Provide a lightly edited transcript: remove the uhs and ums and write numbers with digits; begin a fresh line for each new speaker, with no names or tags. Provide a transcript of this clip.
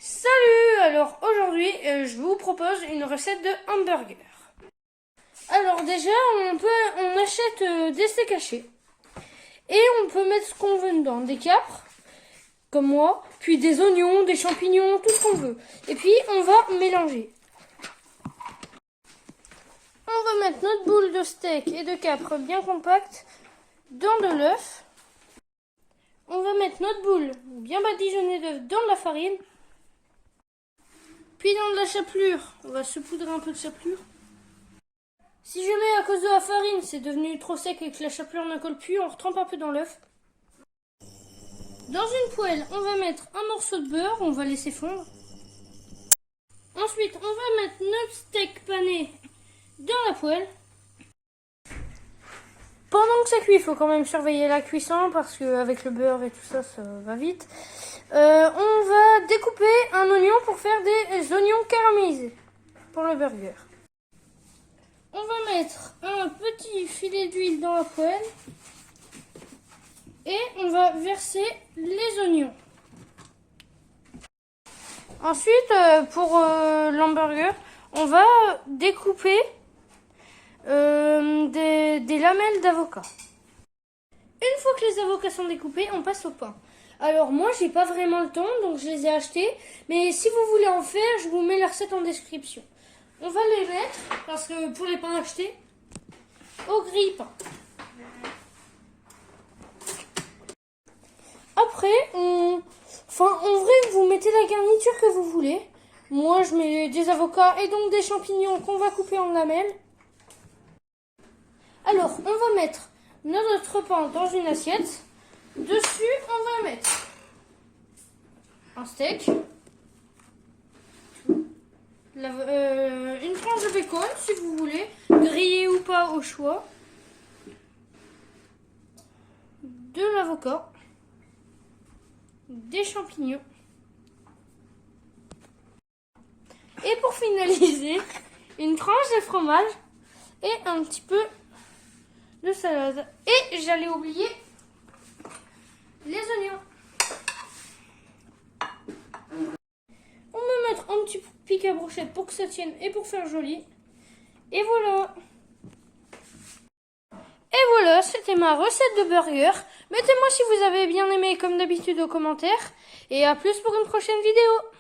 Salut! Alors aujourd'hui, je vous propose une recette de hamburger. Alors déjà, on achète des steaks hachés et on peut mettre ce qu'on veut dedans, des capres, comme moi, puis des oignons, des champignons, tout ce qu'on veut. Et puis on va mélanger. On va mettre notre boule de steak et de capres bien compacte dans de l'œuf. On va mettre notre boule bien badigeonnée d'œuf dans de la farine. Puis dans de la chapelure, on va saupoudrer un peu de chapelure. Si jamais à cause de la farine c'est devenu trop sec et que la chapelure ne colle plus, on retrempe un peu dans l'œuf. Dans une poêle, on va mettre un morceau de beurre, on va laisser fondre. Ensuite, on va mettre notre steak pané dans la poêle. Pendant que ça cuit, il faut quand même surveiller la cuisson parce qu'avec le beurre et tout ça, ça va vite. On va découper un oignon pour faire des oignons caramélisés pour le burger. On va mettre un petit filet d'huile dans la poêle et on va verser les oignons. Ensuite, pour l'hamburger, on va découper des lamelles d'avocat. Une fois que les avocats sont découpés, on passe au pain. Alors moi, j'ai pas vraiment le temps, donc je les ai achetés. Mais si vous voulez en faire, je vous mets la recette en description. On va les mettre, parce que pour les pains achetés, au grille-pain. Après, en vrai, vous mettez la garniture que vous voulez. Moi, je mets des avocats et donc des champignons qu'on va couper en lamelles. Alors, on va mettre notre pain dans une assiette. Dessus, on va mettre un steak, une tranche de bacon si vous voulez, grillé ou pas au choix, de l'avocat, des champignons et pour finaliser, une tranche de fromage et un petit peu de salade. Et j'allais oublier les oignons. On va mettre un petit pic à brochette pour que ça tienne et pour faire joli. Et voilà. Et voilà, c'était ma recette de burger. Mettez-moi si vous avez bien aimé comme d'habitude aux commentaires. Et à plus pour une prochaine vidéo.